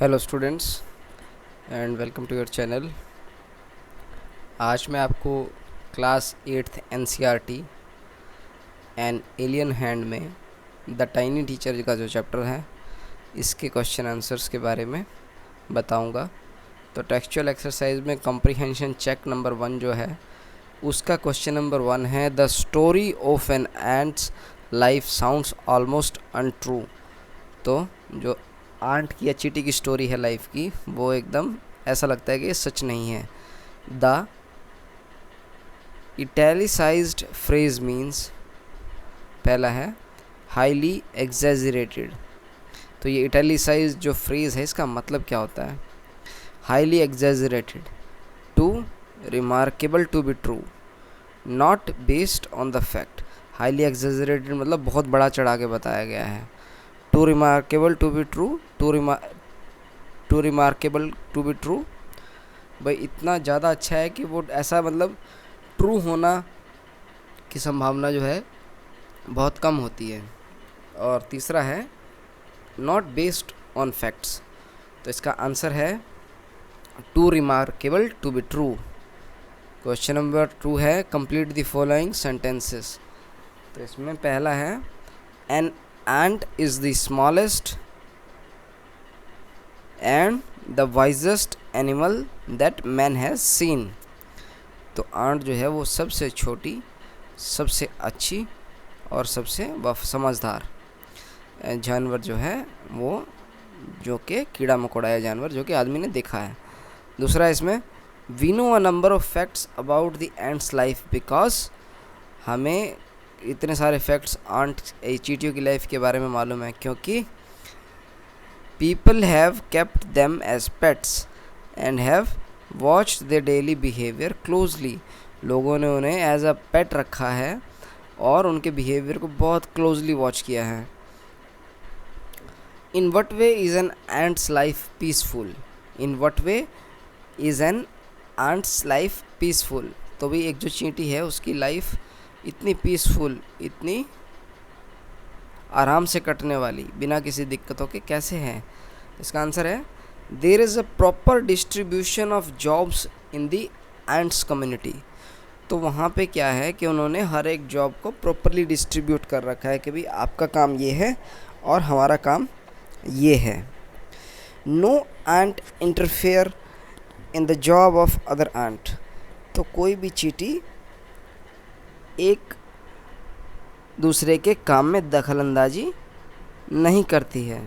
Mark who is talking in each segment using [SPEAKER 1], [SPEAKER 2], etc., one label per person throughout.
[SPEAKER 1] Hello students and welcome to your channel. आज मैं आपको class 8th NCERT and alien hand में the tiny teacher का जो चैप्टर है इसके क्वेश्चन आंसर्स के बारे में बताऊंगा। तो टेक्सचुअल एक्सरसाइज में कॉम्प्रिहेंशन चेक नंबर 1 जो है उसका क्वेश्चन नंबर 1 है, the story of an ants life sounds almost untrue. तो जो आंट की या चींटी की स्टोरी है लाइफ की, वो एकदम ऐसा लगता है कि सच नहीं है। द इटैलिसाइज्ड फ्रेज मीन्स, पहला है हाईली एग्जैजरेटेड। तो ये इटैलिसाइज्ड जो फ्रेज है इसका मतलब क्या होता है? Highly exaggerated, too remarkable to be true, not based on the fact. Highly exaggerated मतलब बहुत बड़ा चढ़ा के बताया गया है। Too remarkable to be true, too remarkable to be true, भाई इतना ज़्यादा अच्छा है कि वो ऐसा मतलब ट्रू होना की संभावना जो है बहुत कम होती है। और तीसरा है नॉट बेस्ड ऑन फैक्ट्स। तो इसका आंसर है too remarkable to be true. Question number 2 है, कंप्लीट द फॉलोइंग सेंटेंसेस। तो इसमें पहला है, N ant is the smallest and the wisest animal that man has seen। तो आंट जो है वो सबसे छोटी, सबसे अच्छी और सबसे समझदार जानवर जो है वो, जो कि कीड़ा मकोड़ा है जानवर जो कि आदमी ने देखा है। दूसरा इसमें, we know a number of facts about the ants life because, हमें इतने सारे फैक्ट्स आंट चींटियों की लाइफ के बारे में मालूम है क्योंकि people have kept them as pets and have watched their daily behaviour closely. लोगों ने उन्हें एज अ पेट रखा है और उनके बिहेवियर को बहुत क्लोजली वॉच किया है। In what way is an ants life peaceful. In what way is an ants life peaceful. तो भी एक जो चींटी है उसकी लाइफ इतनी पीसफुल, इतनी आराम से कटने वाली, बिना किसी दिक्कतों के कैसे है? इसका आंसर है, there is a proper distribution of jobs in the ants community. तो वहाँ पे क्या है कि उन्होंने हर एक जॉब को प्रॉपरली डिस्ट्रीब्यूट कर रखा है कि भाई आपका काम ये है और हमारा काम ये है। No ant interfere in the job of other ant. तो कोई भी चींटी एक दूसरे के काम में दखलंदाजी नहीं करती है।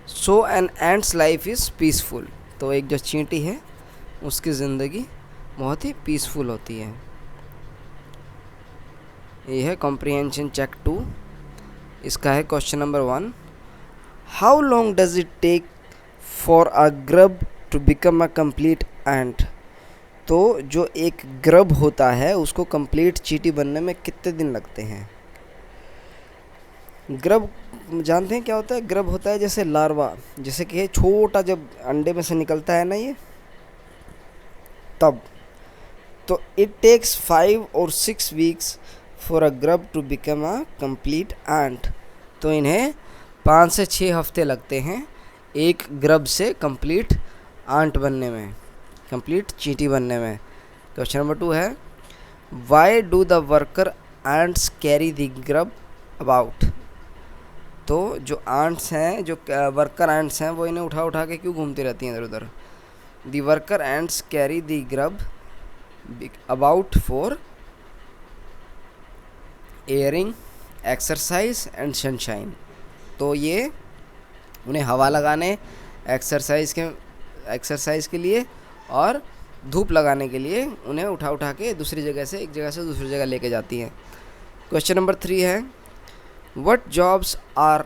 [SPEAKER 1] So an ants life is peaceful. तो एक जो चींटी है उसकी ज़िंदगी बहुत ही पीसफुल होती है। ये है कॉम्प्रिहेंशन चेक 2। इसका है question number 1, how long does it take for a grub to become a complete ant. तो जो एक ग्रब होता है उसको कंप्लीट चींटी बनने में कितने दिन लगते हैं? ग्रब जानते हैं क्या होता है? ग्रब होता है जैसे लार्वा, जैसे कि छोटा जब अंडे में से निकलता है ना ये, तब। तो इट टेक्स 5 और 6 weeks for a grub to become a complete ant. तो इन्हें 5 से 6 हफ्ते लगते हैं एक ग्रब से कंप्लीट एंट बनने में, कंप्लीट चींटी बनने में। क्वेश्चन नंबर 2 है, why do the worker ants carry the grub about. तो जो एंट्स हैं, जो वर्कर एंट्स हैं, वो इन्हें उठा उठा के क्यों घूमती रहती हैं इधर उधर? The worker ants carry the grub about for airing, exercise and sunshine. तो ये उन्हें हवा लगाने, एक्सरसाइज के लिए और धूप लगाने के लिए उन्हें उठा उठा के दूसरी जगह से, एक जगह से दूसरी जगह लेके जाती हैं। क्वेश्चन नंबर 3 है, what jobs are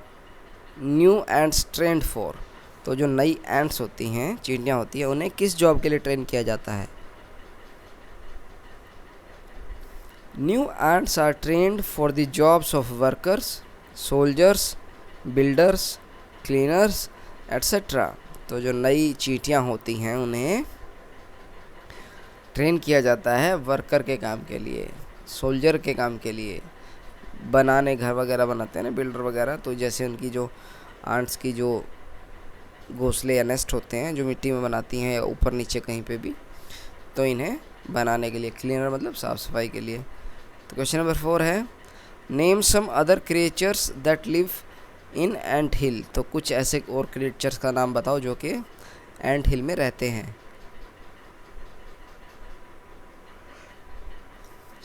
[SPEAKER 1] new ants trained for. तो जो नई एंट्स होती हैं, चींटियाँ होती हैं, उन्हें किस जॉब के लिए ट्रेन किया जाता है? New ants are trained for the jobs of workers, soldiers, builders, cleaners etcetera. तो जो नई चींटियाँ होती हैं उन्हें ट्रेन किया जाता है वर्कर के काम के लिए, सोल्जर के काम के लिए, बनाने, घर वगैरह बनाते हैं ना बिल्डर वगैरह। तो जैसे उनकी जो आंट्स की जो घोंसले या नेस्ट होते हैं जो मिट्टी में बनाती हैं या ऊपर नीचे कहीं पे भी, तो इन्हें बनाने के लिए, क्लीनर मतलब साफ़ सफाई के लिए। तो क्वेश्चन नंबर 4 है name some other creatures that live in anthill. तो कुछ ऐसे और क्रिएचर्स का नाम बताओ जो कि एंट हिल में रहते हैं।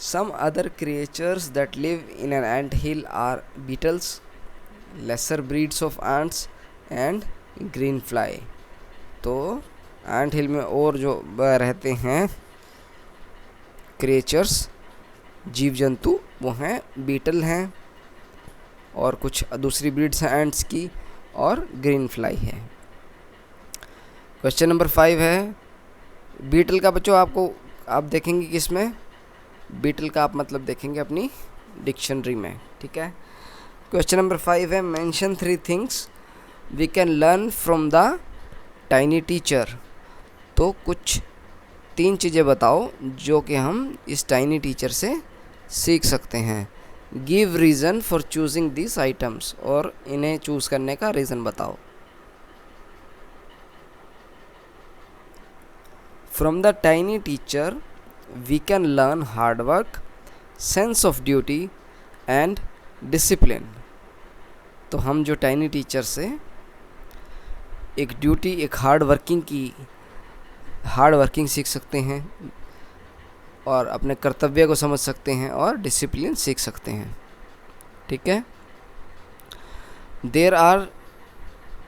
[SPEAKER 1] Some other creatures that live in an ant hill are beetles, lesser breeds of ants and green fly. तो एंट हिल में और जो रहते हैं क्रिएचर्स, जीव जंतु, वो हैं बीटल हैं और कुछ दूसरी ब्रीड्स हैं एंट्स की, और ग्रीन फ्लाई है। क्वेश्चन नंबर 5 है बीटल का बच्चों आपको आप देखेंगे किस में, बीटल का आप मतलब देखेंगे अपनी डिक्शनरी में, ठीक है। क्वेश्चन नंबर 5 है mention 3 things we can learn from the tiny teacher. तो कुछ 3 चीज़ें बताओ जो कि हम इस टाइनी टीचर से सीख सकते हैं। Give reason for choosing this items, और इन्हें चूज़ करने का रीज़न बताओ। From the tiny teacher we can learn hard work, sense of duty and discipline. तो हम जो टाइनी टीचर से एक ड्यूटी, एक हार्ड वर्किंग सीख सकते हैं और अपने कर्तव्य को समझ सकते हैं और डिसिप्लिन सीख सकते हैं, ठीक है। There are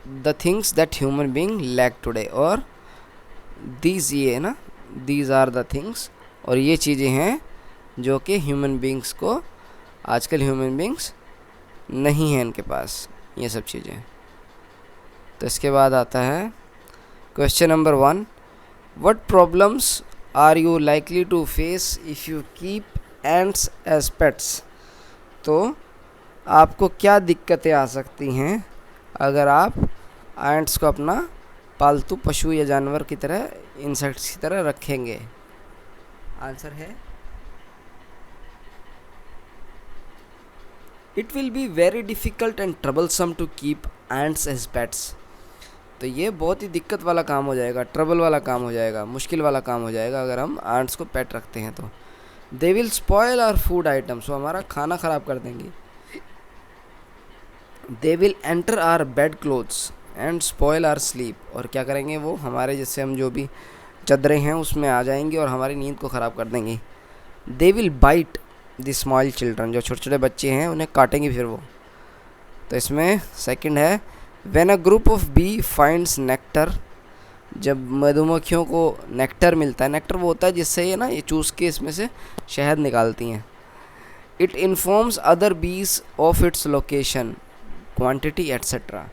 [SPEAKER 1] the things that human being lack today, और दीज, ये ना, दीज आर द थिंग्स, और ये चीज़ें हैं जो कि ह्यूमन बीइंग्स को, आजकल ह्यूमन बीइंग्स नहीं हैं इनके पास ये सब चीज़ें। तो इसके बाद आता है question number 1 what problems are you likely to face if you keep ants as pets. तो आपको क्या दिक्कतें आ सकती हैं अगर आप एंट्स को अपना पालतू पशु या जानवर की तरह, इंसेक्ट्स की तरह रखेंगे। आंसर है it will be very difficult and troublesome to keep ants as pets. तो ये बहुत ही दिक्कत वाला काम हो जाएगा, ट्रबल वाला काम हो जाएगा, मुश्किल वाला काम हो जाएगा अगर हम एंट्स को पेट रखते हैं। तो they will spoil our food items, वो हमारा खाना ख़राब कर देंगे। They will enter our bed clothes and spoil our sleep, और क्या करेंगे वो हमारे, जैसे हम जो भी चदरें हैं उसमें आ जाएंगे और हमारी नींद को ख़राब कर देंगे। They will bite the small children, जो छोटे छोटे बच्चे हैं उन्हें काटेंगे फिर वो। तो इसमें सेकंड है when a group of bee finds nectar, जब मधुमक्खियों को नेक्टर मिलता है, नेक्टर वो होता है जिससे ये ना ये चूस के इसमें से शहद निकालती हैं। इट इन्फॉर्म्स अदर बीज of its location, quantity etcetera.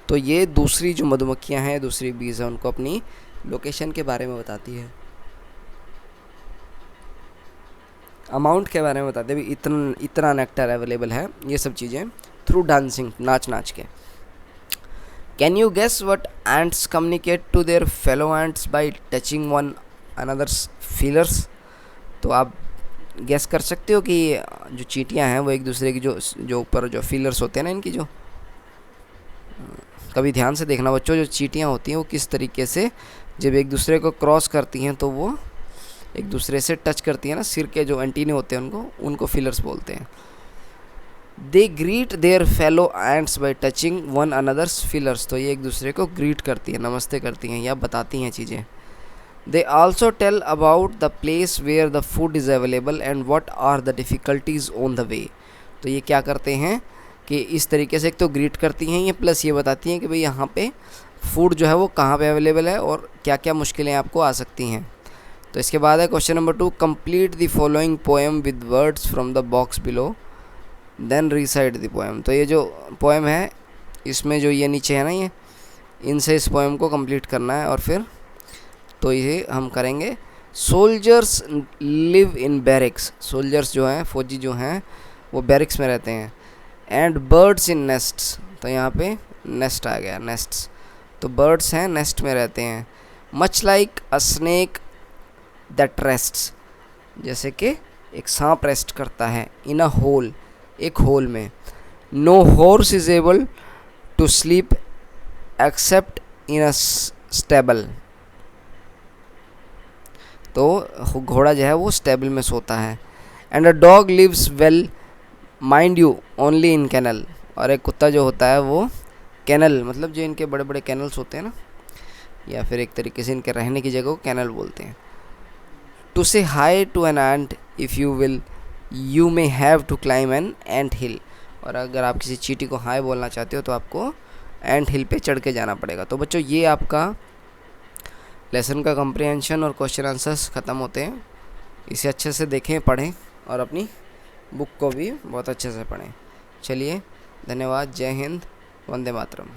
[SPEAKER 1] तो ये दूसरी जो मधुमक्खियाँ हैं, दूसरी बीज हैं, उनको अपनी लोकेशन के बारे में बताती है, अमाउंट के बारे में बताते हैं, इतना नेक्टर अवेलेबल है, ये सब चीज़ें थ्रू डांसिंग, नाच नाच के। Can you guess what ants communicate to their fellow ants by touching one another's feelers. तो आप गेस कर सकते हो कि जो चींटियां हैं वो एक दूसरे की जो ऊपर जो फीलर्स होते हैं ना इनकी, जो कभी ध्यान से देखना बच्चों, जो चींटियां होती हैं वो किस तरीके से जब एक दूसरे को क्रॉस करती हैं तो वो एक दूसरे से टच करती हैं ना, सिर के जो एंटीने होते हैं उनको फीलर्स बोलते हैं। They greet their fellow ants by touching one another's feelers. तो ये एक दूसरे को ग्रीट करती हैं, नमस्ते करती हैं या बताती हैं चीज़ें। They also tell about the place where the food is available and what are the difficulties on the way. तो ये क्या करते हैं कि इस तरीके से एक तो ग्रीट करती हैं ये, प्लस ये बताती हैं कि भाई यहाँ पे फूड जो है वो कहाँ पे अवेलेबल है और क्या क्या मुश्किलें आपको आ सकती हैं। तो इसके बाद है question number 2 complete the following poem with words from the box below then recite the poem. तो ये जो पोएम है इसमें जो ये नीचे है ना, ये इनसे इस पोएम को कंप्लीट करना है और फिर तो ये हम करेंगे। Soldiers live in barracks, soldiers जो हैं, फौजी जो हैं वो बैरिक्स में रहते हैं। एंड बर्ड्स इन नेस्ट्स, तो यहाँ पे नेस्ट आ गया, नेस्ट्स, तो बर्ड्स हैं नेस्ट में रहते हैं। Much like a snake that rests, जैसे कि एक सांप रेस्ट करता है। इन अ होल, एक होल में। No horse is able to sleep except in a stable, तो घोड़ा जो है वो स्टेबल में सोता है। And a dog lives well mind you only in kennel, और एक कुत्ता जो होता है वो कैनल, मतलब जो इनके बड़े बड़े कैनल्स होते हैं ना, या फिर एक तरीके से इनके रहने की जगह को कैनल बोलते हैं। To say hi to an ant if you will you may have to climb an ant hill, और अगर आप किसी चींटी को हाई बोलना चाहते हो तो आपको एंट हिल पे चढ़ के जाना पड़ेगा। तो बच्चों ये आपका लेसन का कम्प्रीहेंशन और क्वेश्चन आंसर्स ख़त्म होते हैं। इसे अच्छे से देखें, पढ़ें और अपनी बुक को भी बहुत अच्छे से पढ़ें। चलिए, धन्यवाद। जय हिंद, वंदे मातरम।